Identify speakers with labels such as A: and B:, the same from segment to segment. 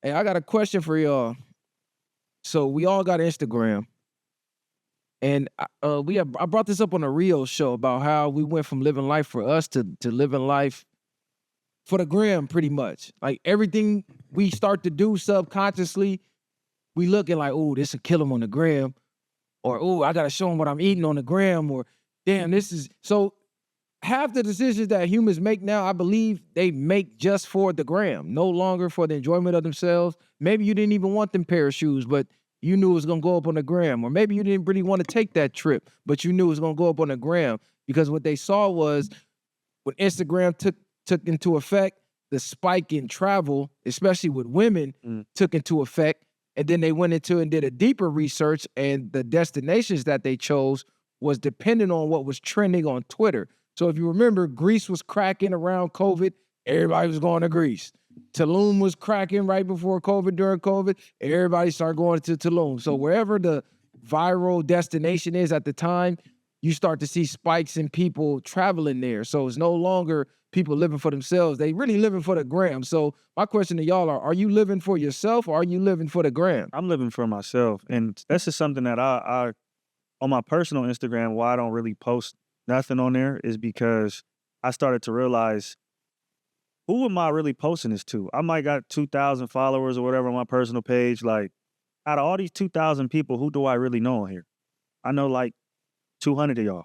A: Hey, I got a question for y'all. So we all got Instagram, and I brought this up on a Rio show about how we went from living life for us to living life for the gram, pretty much. Like everything we start to do subconsciously, we looking like, oh, this will kill him on the gram, or oh, I gotta show him what I'm eating on the gram, or damn, this is so. Half the decisions that humans make now, I believe they make just for the gram, no longer for the enjoyment of themselves. Maybe you didn't even want them pair of shoes, but you knew it was gonna go up on the gram. Or maybe you didn't really want to take that trip, but you knew it was gonna go up on the gram because what they saw was when Instagram took into effect, the spike in travel, especially with women, took into effect. And then they went into and did a deeper research, and the destinations that they chose was dependent on what was trending on Twitter. So if you remember, Greece was cracking around COVID. Everybody was going to Greece. Tulum was cracking right before COVID, during COVID. Everybody started going to Tulum. So wherever the viral destination is at the time, you start to see spikes in people traveling there. So it's no longer people living for themselves. They really living for the gram. So my question to y'all are you living for yourself or are you living for the gram?
B: I'm living for myself. And that's just something that I on my personal Instagram, why I don't really post nothing on there is because I started to realize, who am I really posting this to? I might got 2,000 followers or whatever on my personal page. Like, out of all these 2,000 people, who do I really know on here? I know like 200 of y'all.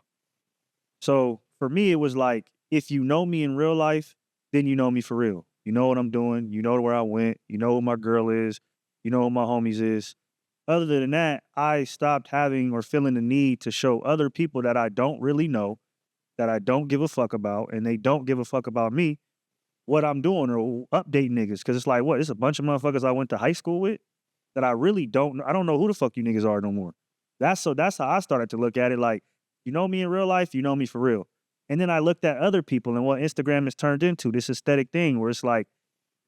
B: So for me, it was like, if you know me in real life, then you know me for real. You know what I'm doing. You know where I went. You know who my girl is. You know who my homies is. Other than that, I stopped having or feeling the need to show other people that I don't really know, that I don't give a fuck about, and they don't give a fuck about me, what I'm doing or update niggas. Cause it's like, what? It's a bunch of motherfuckers I went to high school with that I really don't know. I don't know who the fuck you niggas are no more. That's how I started to look at it. Like, you know me in real life, you know me for real. And then I looked at other people and what Instagram has turned into, this aesthetic thing where it's like,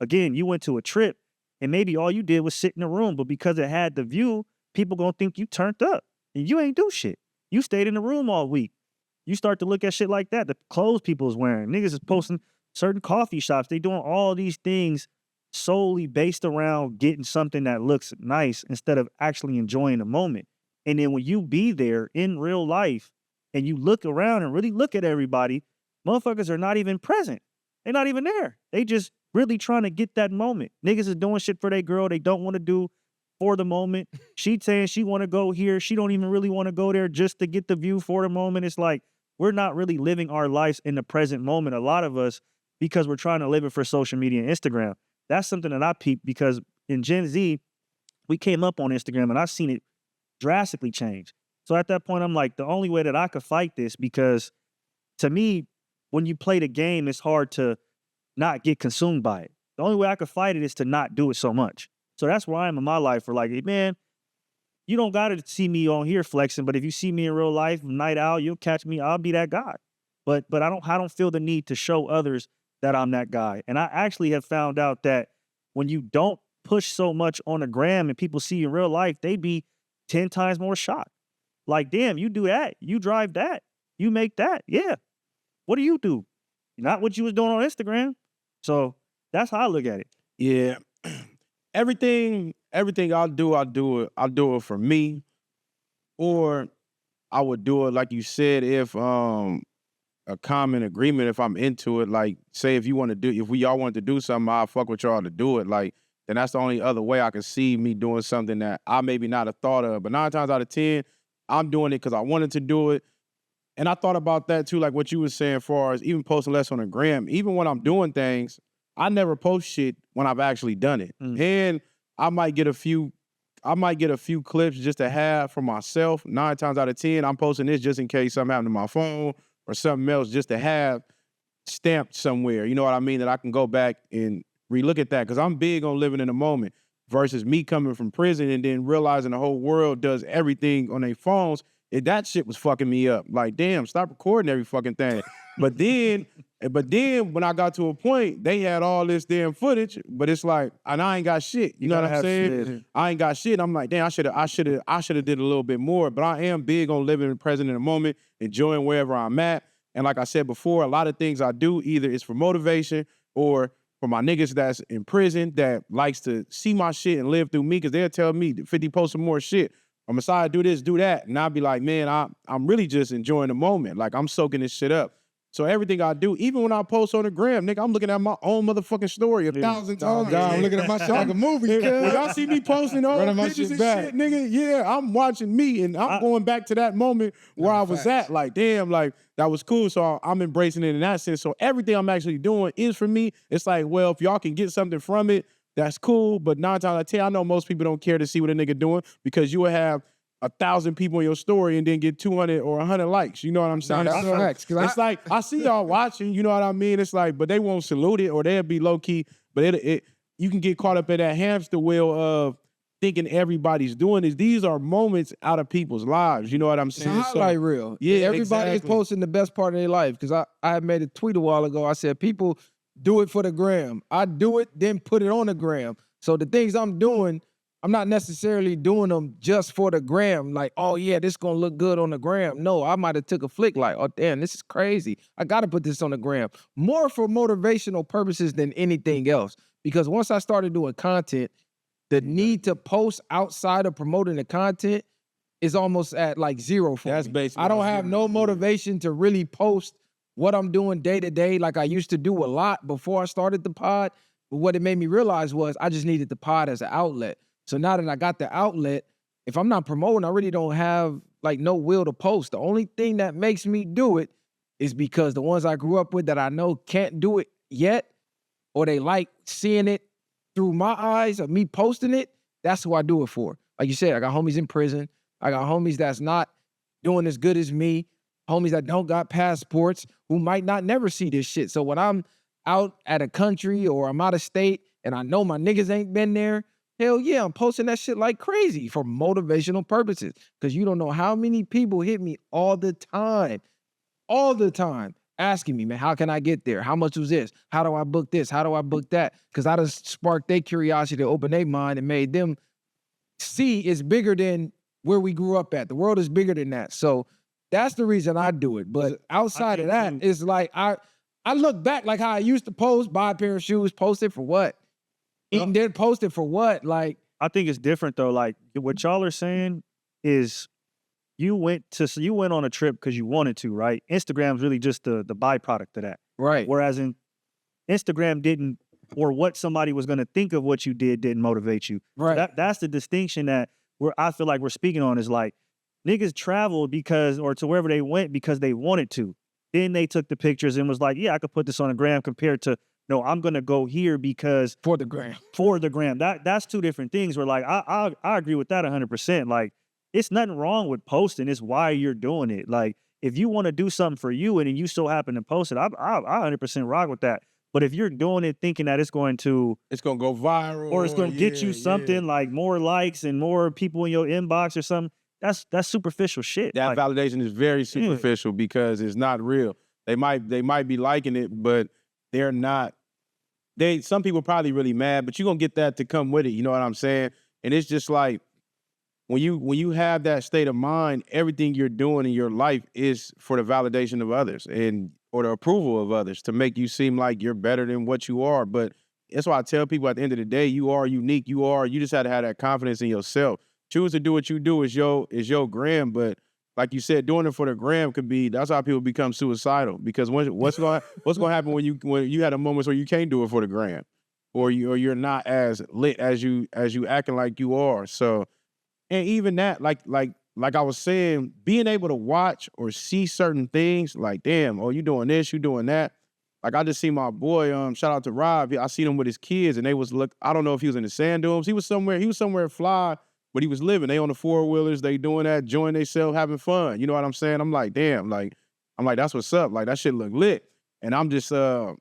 B: again, you went to a trip and maybe all you did was sit in a room, but because it had the view, people gonna think you turned up and you ain't do shit. You stayed in the room all week. You start to look at shit like that. The clothes people is wearing. Niggas is posting certain coffee shops. They doing all these things solely based around getting something that looks nice instead of actually enjoying the moment. And then when you be there in real life and you look around and really look at everybody, motherfuckers are not even present. They're not even there. They just really trying to get that moment. Niggas is doing shit for their girl they don't want to do for the moment. She saying she want to go here. She don't even really want to go there just to get the view for the moment. It's like, we're not really living our lives in the present moment, a lot of us, because we're trying to live it for social media and Instagram. That's something that I peeped because in Gen Z, we came up on Instagram and I've seen it drastically change. So at that point, I'm like, the only way that I could fight this, because to me, when you play the game, it's hard to not get consumed by it. The only way I could fight it is to not do it so much. So that's where I am in my life. Where like, hey, man, you don't got to see me on here flexing, but if you see me in real life, night out, you'll catch me. I'll be that guy. But I don't feel the need to show others that I'm that guy. And I actually have found out that when you don't push so much on the gram and people see you in real life, they be 10 times more shocked. Like, damn, you do that. You drive that. You make that. Yeah. What do you do? Not what you was doing on Instagram. So that's how I look at it.
C: Yeah. Everything I'll do it for me. Or I would do it like you said, if a common agreement, if I'm into it, like say if we all wanted to do something, I'll fuck with y'all to do it. Like, then that's the only other way I can see me doing something that I maybe not have thought of. But 9 times out of 10, I'm doing it because I wanted to do it. And I thought about that too, like what you were saying, as far as even posting less on the gram. Even when I'm doing things, I never post shit when I've actually done it. And I might get a few clips just to have for myself. 9 times out of 10, I'm posting this just in case something happened to my phone or something else, just to have stamped somewhere. You know what I mean? That I can go back and relook at that, because I'm big on living in the moment versus me coming from prison and then realizing the whole world does everything on their phones. That shit was fucking me up. Like, damn, stop recording every fucking thing. But then when I got to a point, they had all this damn footage, but it's like, and I ain't got shit. You know what I'm saying? I ain't got shit. I'm like, damn, I should have did a little bit more. But I am big on living in the present in the moment, enjoying wherever I'm at. And like I said before, a lot of things I do, either it's for motivation or for my niggas that's in prison that likes to see my shit and live through me, because they'll tell me 50 post some more shit. I'm Messiah, do this, do that. And I'll be like, man, I'm really just enjoying the moment. Like, I'm soaking this shit up. So everything I do, even when I post on the gram, nigga, I'm looking at my own motherfucking story 1,000 times.
D: God, I'm looking at my shit like a movie.
C: When y'all see me posting all
D: Running my
C: pictures
D: shit
C: and
D: back.
C: shit, nigga, yeah, I'm watching me and I'm going back to that moment where I was
D: facts.
C: at. Like, damn, like, that was cool. So I'm embracing it in that sense. So everything I'm actually doing is for me. It's like, well, if y'all can get something from it, that's cool. But 9 times out of 10, I know most people don't care to see what a nigga doing, because you will have 1,000 people in your story and then get 200 or 100 likes. You know what I'm saying?
D: Nah, that's
C: So
D: facts, 'cause
C: it's like, I see y'all watching, you know what I mean? It's like, but they won't salute it, or they'll be low key. But you can get caught up in that hamster wheel of thinking everybody's doing this. These are moments out of people's lives. You know what I'm
A: It's a
C: saying?
A: highlight reel.
C: Yeah,
A: Everybody is
C: exactly.
A: posting the best part of their life. Because I had made a tweet a while ago. I said, people do it for the gram. I do it, then put it on the gram. So the things I'm doing, I'm not necessarily doing them just for the gram. Like, oh yeah, this gonna look good on the gram. No, I might have took a flick like, oh damn, this is crazy. I gotta put this on the gram. More for motivational purposes than anything else. Because once I started doing content, the need to post outside of promoting the content is almost at like zero for
C: That's
A: me.
C: basically
A: I don't
C: what I'm
A: have
C: getting
A: no
C: at, yeah.
A: motivation to really post what I'm doing day to day like I used to do a lot before I started the pod. But what it made me realize was I just needed the pod as an outlet. So now that I got the outlet, if I'm not promoting, I really don't have like no will to post. The only thing that makes me do it is because the ones I grew up with that I know can't do it yet, or they like seeing it through my eyes of me posting it, that's who I do it for. Like you said, I got homies in prison. I got homies that's not doing as good as me, homies that don't got passports, who might not never see this shit. So when I'm out at a country or I'm out of state and I know my niggas ain't been there, hell yeah, I'm posting that shit like crazy for motivational purposes. Because you don't know how many people hit me all the time, asking me, man, how can I get there? How much was this? How do I book this? How do I book that? Because I just sparked their curiosity to open their mind and made them see it's bigger than where we grew up at. The world is bigger than that. So that's the reason I do it. But outside of that, it's like I look back like how I used to post, buy a pair of shoes, post it for what? And then post it for what? Like,
B: I think it's different though. Like what y'all are saying is you went on a trip because you wanted to, right? Instagram's really just the byproduct of that.
A: right.
B: Whereas in Instagram didn't, or what somebody was going to think of what you didn't motivate you.
A: Right.
B: So that's the distinction that I feel like we're speaking on, is like niggas traveled because, or to wherever they went because they wanted to. Then they took the pictures and was like, yeah, I could put this on a gram, compared to, no, I'm going to go here because
A: For the gram.
B: for the gram. That's two different things. Where like, I agree with that 100%. Like, it's nothing wrong with posting. It's why you're doing it. Like, if you want to do something for you and then you so happen to post it, I 100% rock with that. But if you're doing it thinking that it's going to
C: go viral,
B: or it's going to get you something like more likes and more people in your inbox or something, that's superficial shit.
C: That
B: Like,
C: validation is very superficial because it's not real. They might be liking it, but they're not. Some people probably really mad, but you're gonna get that to come with it. You know what I'm saying? And it's just like when you have that state of mind, everything you're doing in your life is for the validation of others or the approval of others, to make you seem like you're better than what you are. But that's why I tell people at the end of the day, you are unique. You just have to have that confidence in yourself. Choose to do what you do is your gram, but like you said, doing it for the gram that's how people become suicidal. Because what's gonna happen when you had a moments where you can't do it for the gram, or you're not as lit as you acting like you are. So, and even that, like I was saying, being able to watch or see certain things, like, damn, oh, you doing this, you doing that. Like, I just see my boy, shout out to Rob. I seen him with his kids, and they was I don't know if he was in the sand dunes. He was somewhere fly, but he was living. They on the 4-wheelers, they doing that, enjoying themselves, having fun. You know what I'm saying? I'm like, damn, I'm like, that's what's up. Like, that shit look lit. And I'm just, I'm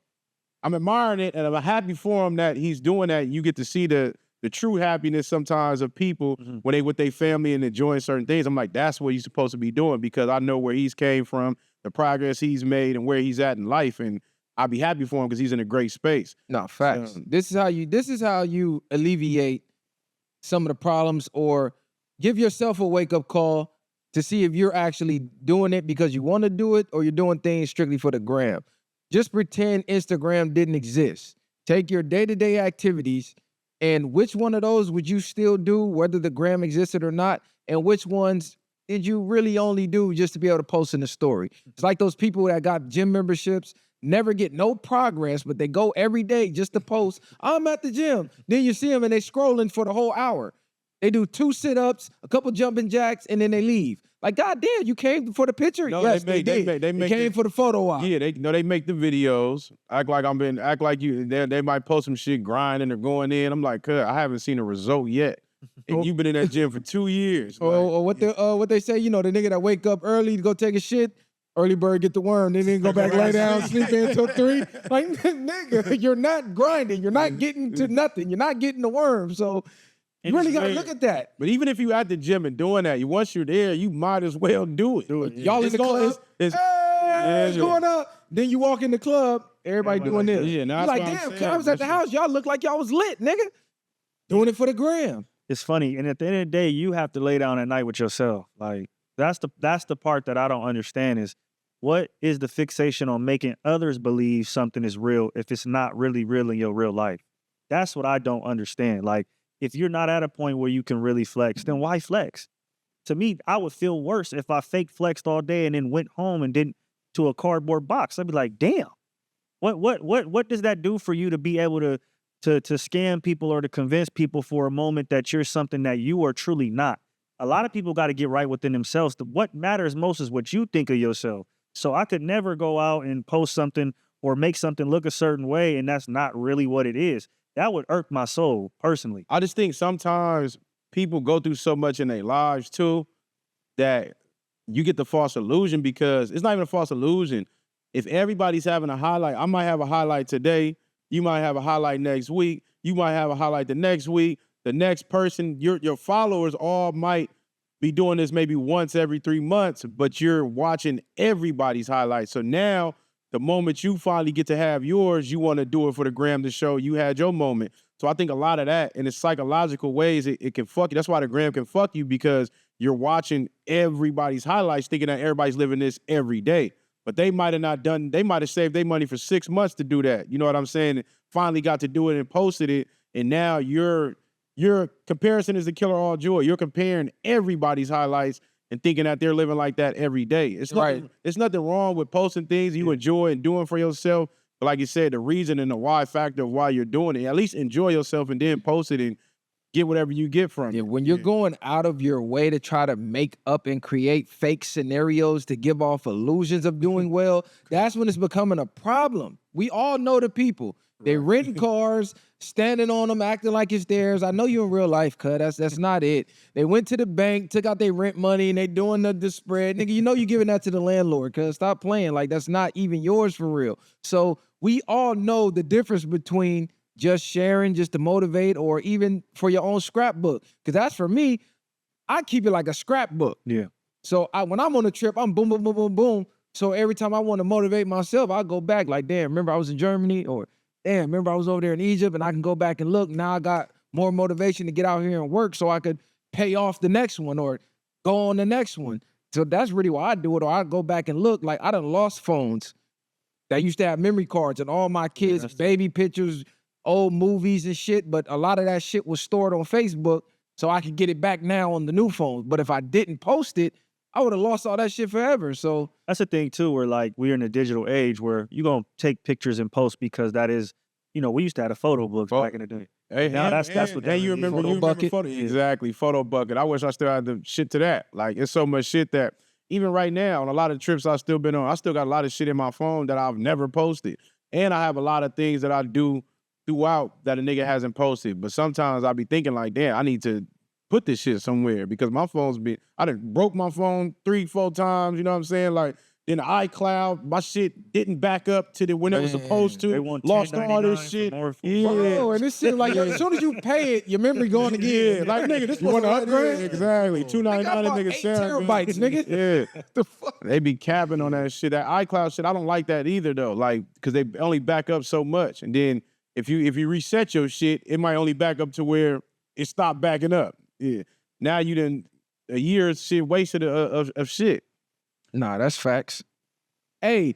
C: admiring it, and I'm happy for him that he's doing that. You get to see the true happiness sometimes of people when they with their family and enjoying certain things. I'm like, that's what he's supposed to be doing, because I know where he's came from, the progress he's made, and where he's at in life. And I'll be happy for him because he's in a great space.
A: No, facts. This is how you alleviate some of the problems, or give yourself a wake-up call to see if you're actually doing it because you want to do it, or you're doing things strictly for the gram. Just pretend Instagram didn't exist. take your day-to-day activities, and which one of those would you still do, whether the gram existed or not, and which ones did you really only do just to be able to post in the story? It's like those people that got gym memberships, never get no progress, but they go every day just to post, I'm at the gym. Then you see them and they scrolling for the whole hour. They do 2 sit-ups, a couple jumping jacks, and then they leave. Like, goddamn, you came for the picture?
C: No,
A: yes,
C: they
A: came for the photo op.
C: Yeah, they make the videos, act like you. They might post some shit grinding or going in. I'm like, I haven't seen a result yet. And you've been in that gym for 2 years.
A: Or what they say, the nigga that wake up early to go take a shit, early bird get the worm, then go back, lay down, sleep in until 3. Like, nigga, you're not grinding. You're not getting to nothing. You're not getting the worm. So you really got to look at that.
C: But even if you at the gym and doing that, once you're there, you might as well do it.
A: Y'all in the club, it's going up. Then you walk in the club, everybody doing this.
C: Yeah,
A: you're like, damn, I was at the house. Y'all look like y'all was lit, nigga. Doing it for the gram.
B: It's funny, and at the end of the day, you have to lay down at night with yourself. Like that's the part that I don't understand is what is the fixation on making others believe something is real if it's not really real in your real life? That's what I don't understand. Like if you're not at a point where you can really flex, then why flex? To me, I would feel worse if I fake flexed all day and then went home and didn't to a cardboard box. I'd be like, damn, what does that do for you to be able to scam people or to convince people for a moment that you're something that you are truly not? A lot of people got to get right within themselves. What matters most is what you think of yourself. So I could never go out and post something or make something look a certain way, and that's not really what it is. That would irk my soul, personally.
C: I just think sometimes people go through so much in their lives, too, that you get the false illusion because it's not even a false illusion. If everybody's having a highlight, I might have a highlight today, you might have a highlight next week, you might have a highlight the next week, the next person, your followers all might be doing this maybe once every 3 months, but you're watching everybody's highlights. So now, the moment you finally get to have yours, you want to do it for the gram to show you had your moment. So I think a lot of that, in its psychological ways, it can fuck you. That's why the gram can fuck you, because you're watching everybody's highlights thinking that everybody's living this every day. But they might have saved their money for 6 months to do that. You know what I'm saying? And finally got to do it and posted it. And now your comparison is the killer all joy. You're comparing everybody's highlights and thinking that they're living like that every day. It's nothing wrong with posting things you enjoy and doing for yourself. But like you said, the reason and the why factor of why you're doing it, at least enjoy yourself and then post it and get whatever you get from it.
A: When you're going out of your way to try to make up and create fake scenarios to give off illusions of doing well, that's when it's becoming a problem. We all know the people. They renting cars, standing on them, acting like it's theirs. I know you in real life, cuz. That's not it. They went to the bank, took out their rent money, and they doing the spread. Nigga, you know you giving that to the landlord, cuz. Stop playing. Like, that's not even yours for real. So we all know the difference between just sharing, just to motivate, or even for your own scrapbook. Because that's for me, I keep it like a scrapbook.
B: Yeah.
A: So when I'm on a trip, I'm boom, boom, boom, boom, boom. So every time I want to motivate myself, I go back like, damn, remember I was in Germany? Or damn, remember I was over there in Egypt, and I can go back and look. Now I got more motivation to get out here and work so I could pay off the next one or go on the next one. So that's really why I do it. Or I go back and look. Like, I done lost phones that used to have memory cards and all my kids' baby pictures, old movies and shit. But a lot of that shit was stored on Facebook so I could get it back now on the new phones. But if I didn't post it, I would have lost all that shit forever. So
B: that's the thing too, where like we're in a digital age where you're gonna take pictures and post because that is, we used to have a photo books back in the day.
C: Hey,
B: now that's what.
C: And you remember
A: photo bucket?
C: Exactly, photo bucket. I wish I still had the shit to that. Like, it's so much shit that even right now on a lot of trips I've still been on, I still got a lot of shit in my phone that I've never posted, and I have a lot of things that I do throughout that a nigga hasn't posted. But sometimes I be thinking like, damn, I need to put this shit somewhere because my phone's I done broke my phone 3-4 times, you know what I'm saying? Like, then the iCloud, my shit didn't back up to when it was supposed to.
B: They want
C: lost all this shit.
A: yeah. Bro, and this shit, like, as soon as you pay it, your memory going again.
C: Yeah, like, nigga, this
A: you want to upgrade?
C: Exactly. $299 nigga
A: 8
C: sound.
A: terabytes, nigga.
C: Yeah.
A: The fuck?
C: They be capping on that shit. That iCloud shit, I don't like that either though. Like, because they only back up so much. And then if you reset your shit, it might only back up to where it stopped backing up. Yeah. Now you done a year of shit wasted of shit.
A: Nah, that's facts. Hey,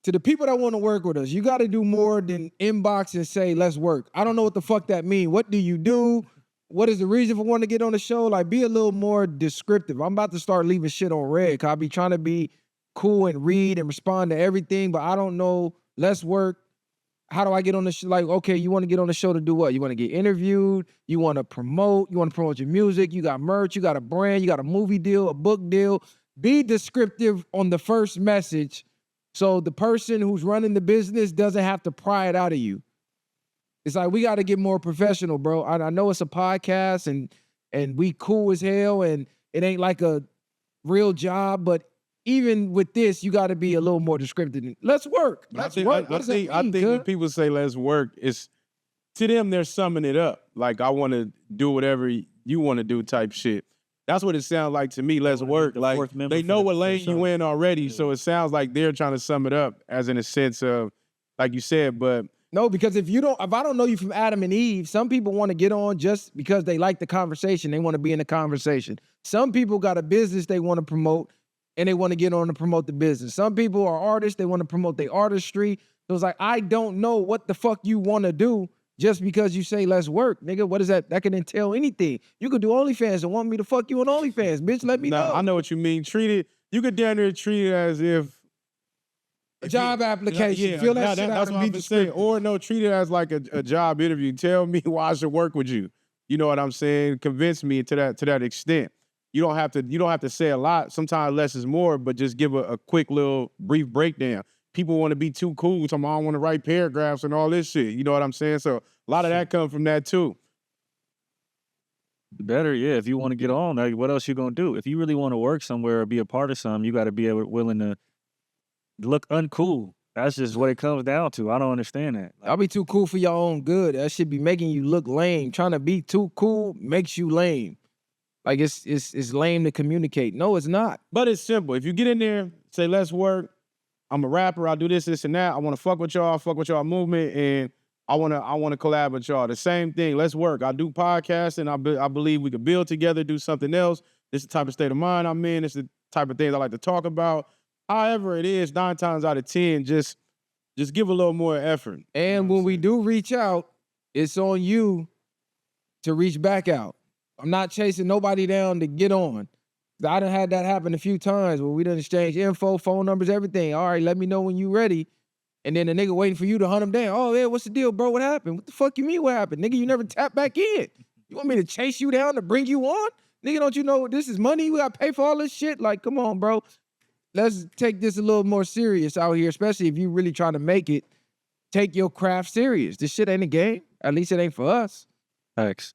A: to the people that want to work with us, you got to do more than inbox and say, let's work. I don't know what the fuck that means. What do you do? What is the reason for wanting to get on the show? Like, be a little more descriptive. I'm about to start leaving shit on red, because I be trying to be cool and read and respond to everything, but I don't know. Let's work. How do I get on the show? Like, okay, you want to get on the show to do what? You want to get interviewed? You want to promote? You want to promote your music? You got merch? You got a brand? You got a movie deal, a book deal? Be descriptive on the first message so the person who's running the business doesn't have to pry it out of you. It's like, we got to get more professional, bro. I know it's a podcast and we cool as hell and it ain't like a real job, but even with this, you got to be a little more descriptive. Let's work. Let's work.
C: I think when people say let's work, it's to them they're summing it up. Like, I want to do whatever you want to do type shit. That's what it sounds like to me. Let's work. Like, they know what lane you in already, so it sounds like they're trying to sum it up as in a sense of, like you said, but
A: no, because if I don't know you from Adam and Eve, some people want to get on just because they like the conversation. They want to be in the conversation. Some people got a business they want to promote and they want to get on to promote the business. Some people are artists. They want to promote their artistry. So it's like, I don't know what the fuck you want to do just because you say, let's work. Nigga, what is that? That can entail anything. You could do OnlyFans and want me to fuck you on OnlyFans. Bitch, let me know.
C: I know what you mean. You could down there treat it as if
A: a job application. Feel that shit
C: that's
A: out
C: what
A: and be
C: I'm saying. Or no, treat it as like a job interview. Tell me why I should work with you. You know what I'm saying? Convince me to that extent. You don't have to say a lot. Sometimes less is more, but just give a quick little brief breakdown. People want to be too cool. I don't want to write paragraphs and all this shit. You know what I'm saying? So a lot of that comes from that too.
B: Better, yeah. If you want to get on, like, what else you gonna do? If you really want to work somewhere or be a part of something, you got to be willing to look uncool. That's just what it comes down to. I don't understand that.
A: Y'all be too cool for your own good. That shit be making you look lame. Trying to be too cool makes you lame. Like, it's lame to communicate. No, it's not.
C: But it's simple. If you get in there, say, let's work. I'm a rapper. I'll do this, this, and that. I want to fuck with y'all movement, and I want to collab with y'all. The same thing. Let's work. I do podcasting. I believe we could build together, do something else. This is the type of state of mind I'm in. This is the type of things I like to talk about. However it is, 9 times out of 10, just give a little more effort.
A: And when we do reach out, it's on you to reach back out. I'm not chasing nobody down to get on. I done had that happen a few times where we done exchange info, phone numbers, everything. All right, let me know when you ready. And then the nigga waiting for you to hunt him down. Oh, yeah, what's the deal, bro? What happened? What the fuck you mean what happened? Nigga, you never tap back in. You want me to chase you down to bring you on? Nigga, don't you know this is money? We got to pay for all this shit? Like, come on, bro. Let's take this a little more serious out here, especially if you really trying to make it. Take your craft serious. This shit ain't a game. At least it ain't for us.
B: Thanks.